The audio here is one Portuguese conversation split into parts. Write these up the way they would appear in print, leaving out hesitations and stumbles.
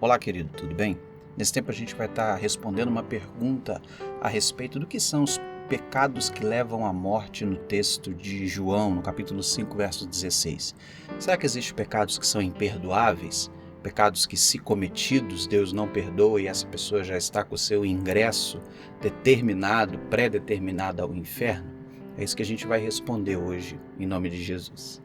Olá, querido, tudo bem? Nesse tempo a gente vai estar respondendo uma pergunta a respeito do que são os pecados que levam à morte no texto de João, no capítulo 5, verso 16. Será que existem pecados que são imperdoáveis? Pecados que, se cometidos, Deus não perdoa e essa pessoa já está com o seu ingresso determinado, pré-determinado ao inferno? É isso que a gente vai responder hoje, em nome de Jesus.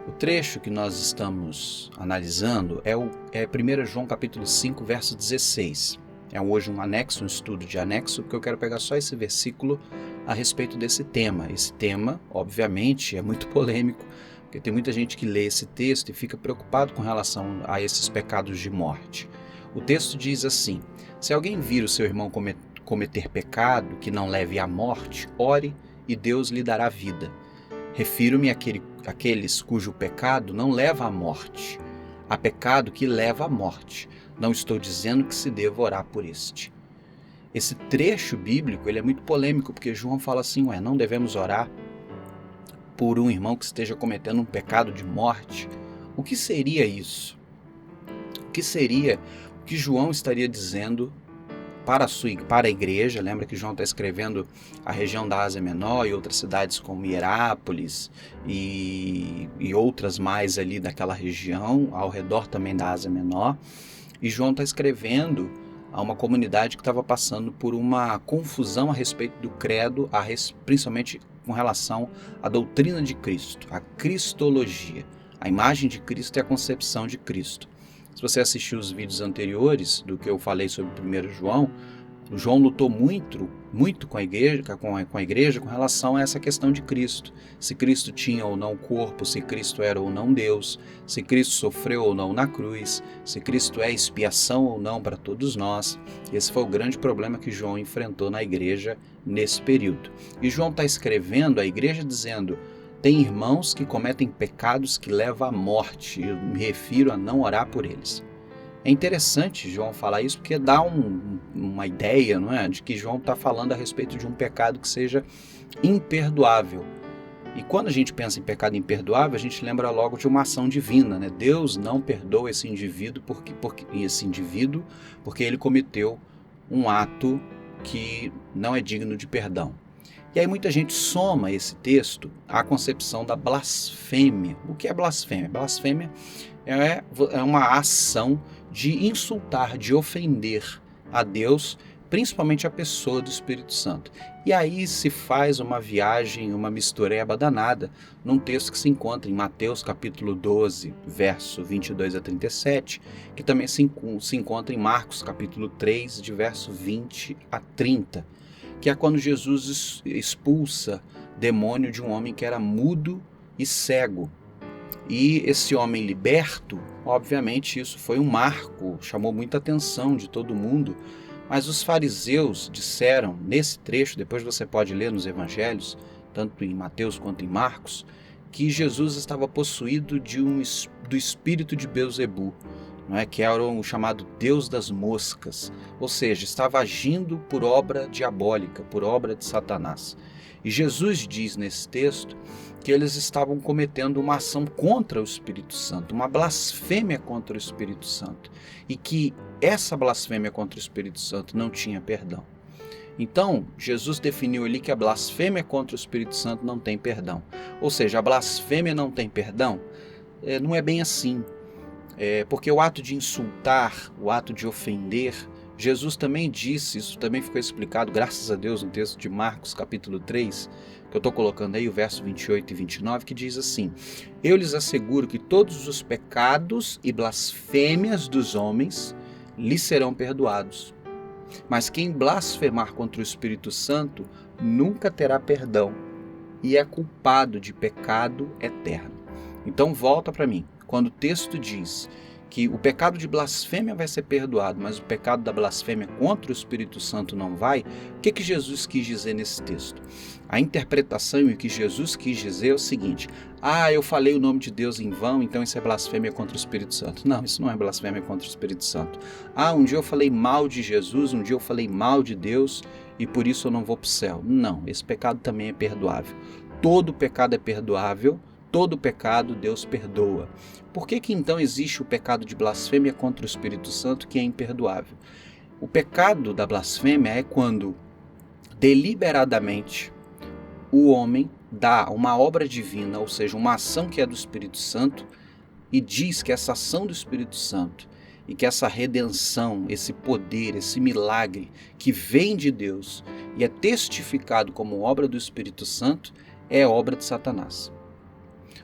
O trecho que nós estamos analisando é 1 João capítulo 5, verso 16. É hoje um anexo, um estudo de anexo, porque eu quero pegar só esse versículo a respeito desse tema. Esse tema, obviamente, é muito polêmico, porque tem muita gente que lê esse texto e fica preocupado com relação a esses pecados de morte. O texto diz assim: se alguém vir o seu irmão cometer pecado que não leve à morte, ore e Deus lhe dará vida. Refiro-me àqueles cujo pecado não leva à morte. Há pecado que leva à morte. Não estou dizendo que se deva orar por este. Esse trecho bíblico ele é muito polêmico, porque João fala assim, não devemos orar por um irmão que esteja cometendo um pecado de morte. O que seria isso? O que seria o que João estaria dizendo para a igreja? Lembra que João está escrevendo a região da Ásia Menor e outras cidades como Hierápolis e outras mais ali daquela região, ao redor também da Ásia Menor. E João está escrevendo a uma comunidade que estava passando por uma confusão a respeito do credo, principalmente com relação à doutrina de Cristo, a cristologia, a imagem de Cristo e a concepção de Cristo. Se você assistiu os vídeos anteriores do que eu falei sobre 1 João, o João lutou muito com a igreja com relação a essa questão de Cristo. Se Cristo tinha ou não corpo, se Cristo era ou não Deus, se Cristo sofreu ou não na cruz, se Cristo é expiação ou não para todos nós. Esse foi o grande problema que João enfrentou na igreja nesse período. E João está escrevendo à igreja dizendo: tem irmãos que cometem pecados que levam à morte. Eu me refiro a não orar por eles. É interessante João falar isso porque dá uma ideia, não é, de que João está falando a respeito de um pecado que seja imperdoável. E quando a gente pensa em pecado imperdoável, a gente lembra logo de uma ação divina, né? Deus não perdoa esse indivíduo porque ele cometeu um ato que não é digno de perdão. E aí muita gente soma esse texto à concepção da blasfêmia. O que é blasfêmia? Blasfêmia é uma ação de insultar, de ofender a Deus, principalmente a pessoa do Espírito Santo. E aí se faz uma viagem, uma mistureba danada, num texto que se encontra em Mateus capítulo 12, verso 22 a 37, que também se encontra em Marcos capítulo 3, de verso 20 a 30, que é quando Jesus expulsa demônio de um homem que era mudo e cego. E esse homem liberto, obviamente isso foi um marco, chamou muita atenção de todo mundo, mas os fariseus disseram nesse trecho, depois você pode ler nos evangelhos, tanto em Mateus quanto em Marcos, que Jesus estava possuído do espírito de Beelzebu, que era o chamado Deus das moscas, ou seja, estava agindo por obra diabólica, por obra de Satanás. E Jesus diz nesse texto que eles estavam cometendo uma ação contra o Espírito Santo, uma blasfêmia contra o Espírito Santo, e que essa blasfêmia contra o Espírito Santo não tinha perdão. Então, Jesus definiu ali que a blasfêmia contra o Espírito Santo não tem perdão. Ou seja, a blasfêmia não tem perdão? Não é bem assim. Porque o ato de insultar, o ato de ofender, Jesus também disse, isso também ficou explicado, graças a Deus, no texto de Marcos capítulo 3, que eu estou colocando aí o verso 28 e 29, que diz assim: eu lhes asseguro que todos os pecados e blasfêmias dos homens lhes serão perdoados, mas quem blasfemar contra o Espírito Santo nunca terá perdão e é culpado de pecado eterno. Então volta para mim. Quando o texto diz que o pecado de blasfêmia vai ser perdoado, mas o pecado da blasfêmia contra o Espírito Santo não vai, o que Jesus quis dizer nesse texto? A interpretação e o que Jesus quis dizer é o seguinte: eu falei o nome de Deus em vão, então isso é blasfêmia contra o Espírito Santo. Não, isso não é blasfêmia contra o Espírito Santo. Um dia eu falei mal de Jesus, um dia eu falei mal de Deus e por isso eu não vou para o céu. Não, esse pecado também é perdoável. Todo pecado é perdoável, todo pecado Deus perdoa. Por que então existe o pecado de blasfêmia contra o Espírito Santo que é imperdoável? O pecado da blasfêmia é quando deliberadamente o homem dá uma obra divina, ou seja, uma ação que é do Espírito Santo, e diz que essa ação do Espírito Santo e que essa redenção, esse poder, esse milagre que vem de Deus e é testificado como obra do Espírito Santo, é obra de Satanás.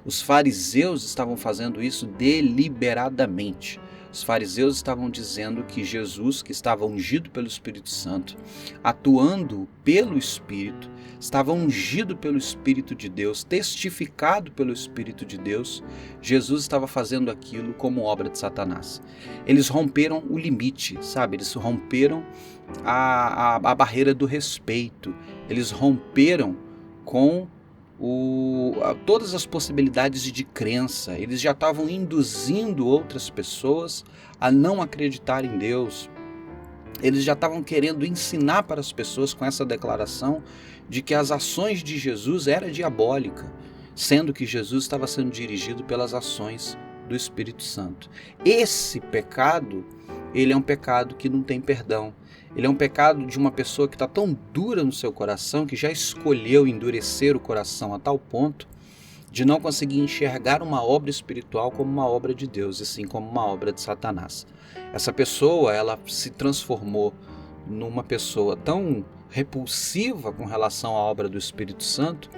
Os fariseus estavam fazendo isso deliberadamente. Os fariseus estavam dizendo que Jesus, que estava ungido pelo Espírito Santo, atuando pelo Espírito, estava ungido pelo Espírito de Deus, testificado pelo Espírito de Deus, Jesus estava fazendo aquilo como obra de Satanás. Eles romperam o limite, sabe? Eles romperam a barreira do respeito. Eles romperam com todas as possibilidades de crença. Eles já estavam induzindo outras pessoas a não acreditar em Deus. Eles já estavam querendo ensinar para as pessoas com essa declaração de que as ações de Jesus eram diabólicas, sendo que Jesus estava sendo dirigido pelas ações do Espírito Santo. Esse pecado, ele é um pecado que não tem perdão. Ele é um pecado de uma pessoa que está tão dura no seu coração, que já escolheu endurecer o coração a tal ponto de não conseguir enxergar uma obra espiritual como uma obra de Deus, e sim como uma obra de Satanás. Essa pessoa, ela se transformou numa pessoa tão repulsiva com relação à obra do Espírito Santo,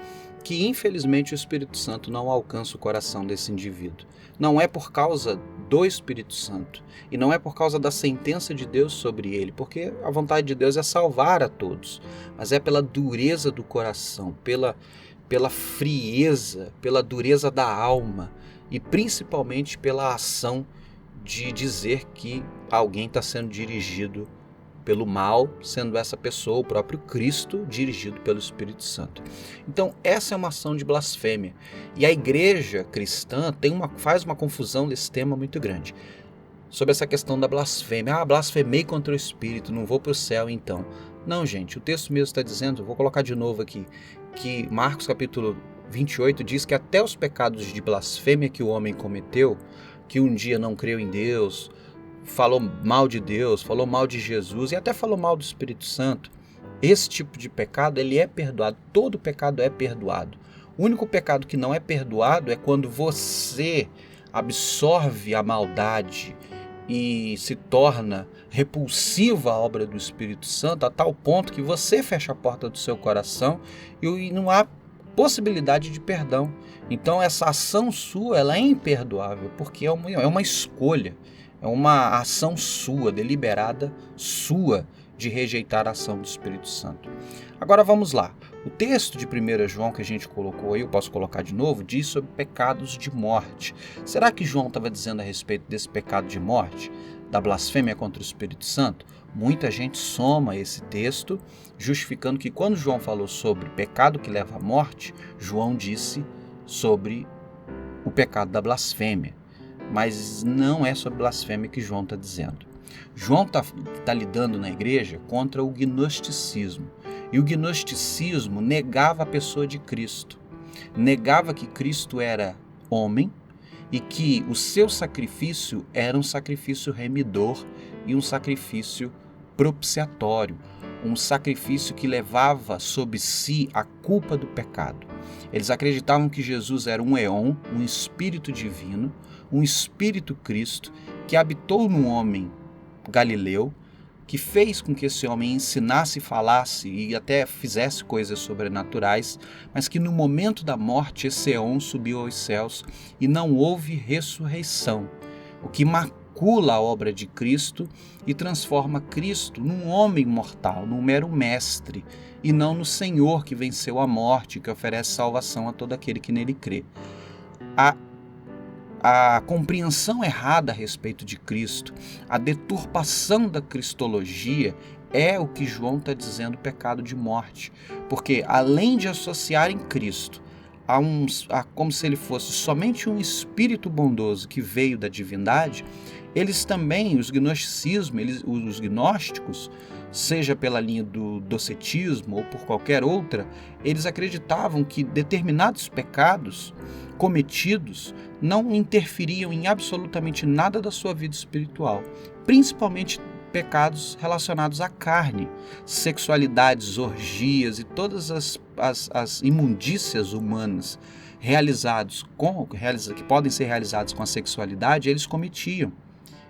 que infelizmente o Espírito Santo não alcança o coração desse indivíduo. Não é por causa do Espírito Santo e não é por causa da sentença de Deus sobre ele, porque a vontade de Deus é salvar a todos, mas é pela dureza do coração, pela frieza, pela dureza da alma e principalmente pela ação de dizer que alguém está sendo dirigido pelo mal, sendo essa pessoa o próprio Cristo dirigido pelo Espírito Santo. Então essa é uma ação de blasfêmia. E a igreja cristã faz uma confusão desse tema muito grande. Sobre essa questão da blasfêmia. Blasfemei contra o Espírito, não vou para o céu então. Não, gente, o texto mesmo está dizendo, vou colocar de novo aqui, que Marcos capítulo 28 diz que até os pecados de blasfêmia que o homem cometeu, que um dia não creu em Deus, falou mal de Deus, falou mal de Jesus e até falou mal do Espírito Santo, esse tipo de pecado ele é perdoado, todo pecado é perdoado. O único pecado que não é perdoado é quando você absorve a maldade e se torna repulsiva a obra do Espírito Santo a tal ponto que você fecha a porta do seu coração e não há possibilidade de perdão. Então essa ação sua ela é imperdoável porque é uma escolha. É uma ação sua, deliberada sua, de rejeitar a ação do Espírito Santo. Agora vamos lá. O texto de 1 João que a gente colocou aí, eu posso colocar de novo, diz sobre pecados de morte. Será que João estava dizendo a respeito desse pecado de morte, da blasfêmia contra o Espírito Santo? Muita gente soma esse texto, justificando que quando João falou sobre pecado que leva à morte, João disse sobre o pecado da blasfêmia. Mas não é sobre blasfêmia que João está dizendo. João está lidando na igreja contra o gnosticismo. E o gnosticismo negava a pessoa de Cristo. Negava que Cristo era homem e que o seu sacrifício era um sacrifício remidor e um sacrifício propiciatório. Um sacrifício que levava sobre si a culpa do pecado. Eles acreditavam que Jesus era um éon, um espírito divino, um espírito Cristo, que habitou no homem Galileu, que fez com que esse homem ensinasse, falasse e até fizesse coisas sobrenaturais, mas que no momento da morte esse éon subiu aos céus e não houve ressurreição, o que macula a obra de Cristo e transforma Cristo num homem mortal, num mero mestre, e não no Senhor que venceu a morte, que oferece salvação a todo aquele que nele crê. a compreensão errada a respeito de Cristo, a deturpação da cristologia é o que João está dizendo pecado de morte. Porque além de associarem Cristo a como se ele fosse somente um espírito bondoso que veio da divindade, eles também, os gnósticos, seja pela linha do docetismo ou por qualquer outra, eles acreditavam que determinados pecados cometidos não interferiam em absolutamente nada da sua vida espiritual, principalmente pecados relacionados à carne, sexualidades, orgias e todas as imundícias humanas que podem ser realizados com a sexualidade, eles cometiam.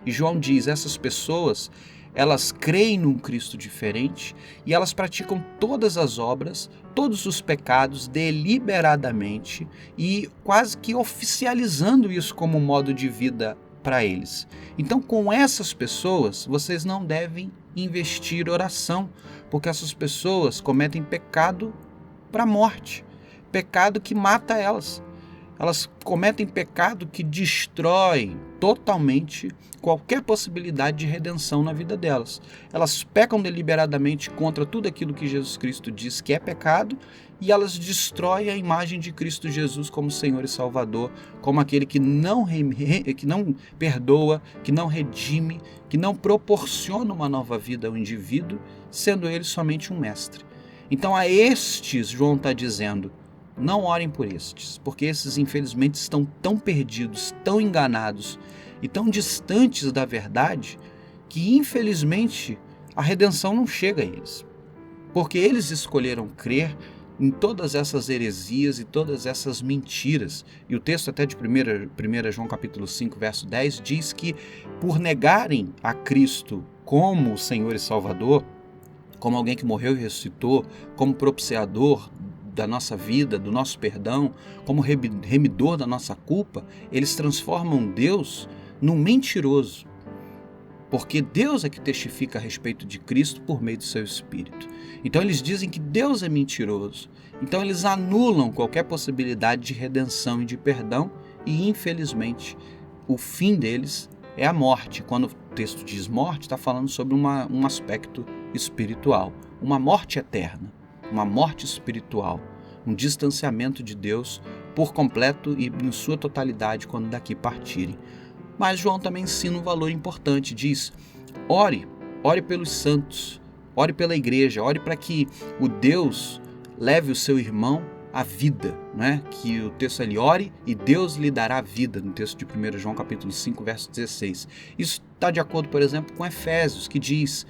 E João diz, essas pessoas, elas creem num Cristo diferente e elas praticam todas as obras, todos os pecados deliberadamente e quase que oficializando isso como modo de vida para eles. Então, com essas pessoas, vocês não devem investir oração, porque essas pessoas cometem pecado para a morte, pecado que mata elas. Elas cometem pecado que destrói totalmente qualquer possibilidade de redenção na vida delas. Elas pecam deliberadamente contra tudo aquilo que Jesus Cristo diz que é pecado e elas destroem a imagem de Cristo Jesus como Senhor e Salvador, como aquele que não perdoa, que não redime, que não proporciona uma nova vida ao indivíduo, sendo ele somente um mestre. Então a estes, João está dizendo, não orem por estes, porque esses infelizmente estão tão perdidos, tão enganados e tão distantes da verdade que infelizmente a redenção não chega a eles. Porque eles escolheram crer em todas essas heresias e todas essas mentiras. E o texto até de 1 João capítulo 5, verso 10 diz que por negarem a Cristo como Senhor e Salvador, como alguém que morreu e ressuscitou, como propiciador da nossa vida, do nosso perdão, como remidor da nossa culpa, eles transformam Deus num mentiroso. Porque Deus é que testifica a respeito de Cristo por meio do seu Espírito. Então eles dizem que Deus é mentiroso. Então eles anulam qualquer possibilidade de redenção e de perdão e, infelizmente, o fim deles é a morte. Quando o texto diz morte, está falando sobre um aspecto espiritual, uma morte eterna. Uma morte espiritual, um distanciamento de Deus por completo e em sua totalidade quando daqui partirem. Mas João também ensina um valor importante, diz, ore pelos santos, ore pela igreja, ore para que o Deus leve o seu irmão à vida, né? Que o texto ali, ore e Deus lhe dará vida, no texto de 1 João capítulo 5, verso 16. Isso está de acordo, por exemplo, com Efésios, que diz,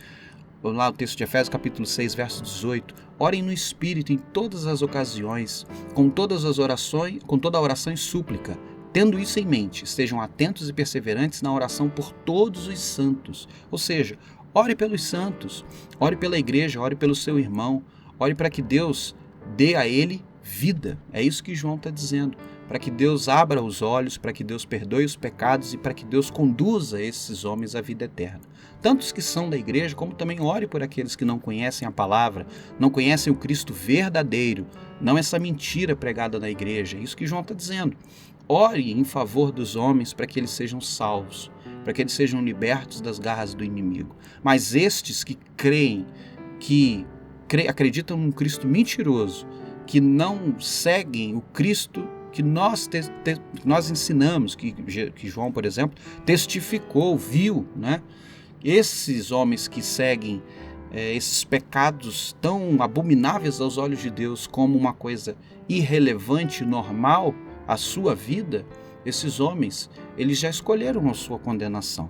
lá o texto de Efésios capítulo 6, verso 18, orem no Espírito em todas as ocasiões, com toda a oração e súplica. Tendo isso em mente, estejam atentos e perseverantes na oração por todos os santos. Ou seja, ore pelos santos, ore pela igreja, ore pelo seu irmão, ore para que Deus dê a ele vida. É isso que João está dizendo. Para que Deus abra os olhos, para que Deus perdoe os pecados e para que Deus conduza esses homens à vida eterna. Tanto os que são da igreja, como também ore por aqueles que não conhecem a palavra, não conhecem o Cristo verdadeiro, não essa mentira pregada na igreja. É isso que João está dizendo. Ore em favor dos homens para que eles sejam salvos, para que eles sejam libertos das garras do inimigo. Mas estes que acreditam num Cristo mentiroso, que não seguem o Cristo que nós ensinamos, que João, por exemplo, testificou, viu, né? Esses homens que seguem esses pecados tão abomináveis aos olhos de Deus como uma coisa irrelevante, normal, a sua vida, esses homens, eles já escolheram a sua condenação,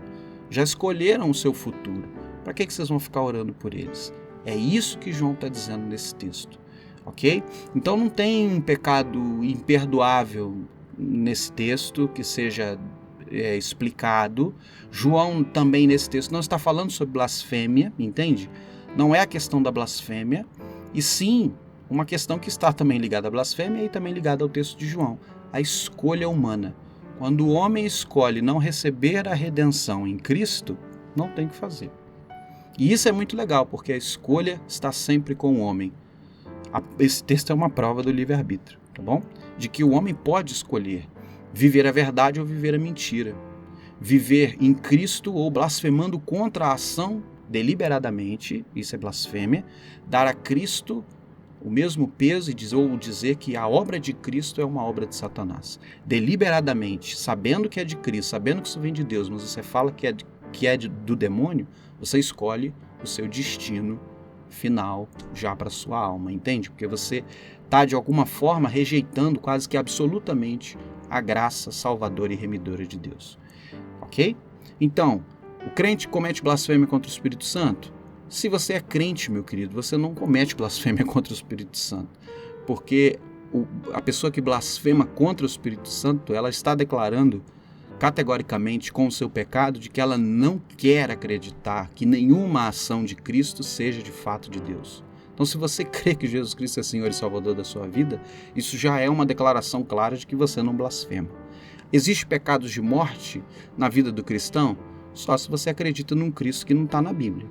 já escolheram o seu futuro. Para que vocês vão ficar orando por eles? É isso que João está dizendo nesse texto, ok? Então não tem um pecado imperdoável nesse texto que seja explicado. João também nesse texto não está falando sobre blasfêmia, entende? Não é a questão da blasfêmia, e sim uma questão que está também ligada à blasfêmia e também ligada ao texto de João, a escolha humana. Quando o homem escolhe não receber a redenção em Cristo, não tem o que fazer. E isso é muito legal, porque a escolha está sempre com o homem. Esse texto é uma prova do livre-arbítrio, tá bom? De que o homem pode escolher Viver a verdade ou viver a mentira. Viver em Cristo ou blasfemando contra a ação deliberadamente, isso é blasfêmia. Dar a Cristo o mesmo peso ou dizer que a obra de Cristo é uma obra de Satanás. Deliberadamente, sabendo que é de Cristo, sabendo que isso vem de Deus, mas você fala que é do demônio, você escolhe o seu destino final já para sua alma, entende? Porque você está de alguma forma rejeitando quase que absolutamente a graça salvadora e remidora de Deus. Ok? Então, o crente comete blasfêmia contra o Espírito Santo? Se você é crente, meu querido, você não comete blasfêmia contra o Espírito Santo, porque a pessoa que blasfema contra o Espírito Santo, ela está declarando categoricamente com o seu pecado de que ela não quer acreditar que nenhuma ação de Cristo seja de fato de Deus. Então, se você crê que Jesus Cristo é Senhor e Salvador da sua vida, isso já é uma declaração clara de que você não blasfema. Existem pecados de morte na vida do cristão? Só se você acredita num Cristo que não está na Bíblia.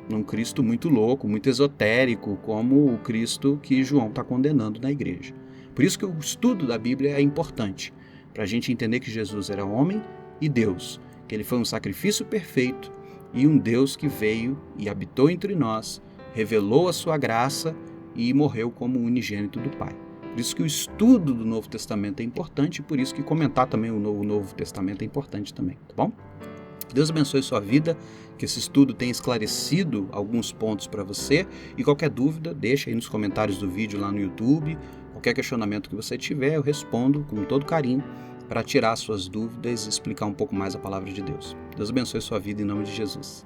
Num Cristo muito louco, muito esotérico, como o Cristo que João está condenando na igreja. Por isso que o estudo da Bíblia é importante, para a gente entender que Jesus era homem e Deus, que ele foi um sacrifício perfeito e um Deus que veio e habitou entre nós, revelou a sua graça e morreu como unigênito do Pai. Por isso que o estudo do Novo Testamento é importante e por isso que comentar também o Novo Testamento é importante também, tá bom? Deus abençoe sua vida, que esse estudo tenha esclarecido alguns pontos para você e qualquer dúvida, deixa aí nos comentários do vídeo lá no YouTube, qualquer questionamento que você tiver, eu respondo com todo carinho para tirar suas dúvidas e explicar um pouco mais a palavra de Deus. Deus abençoe sua vida em nome de Jesus.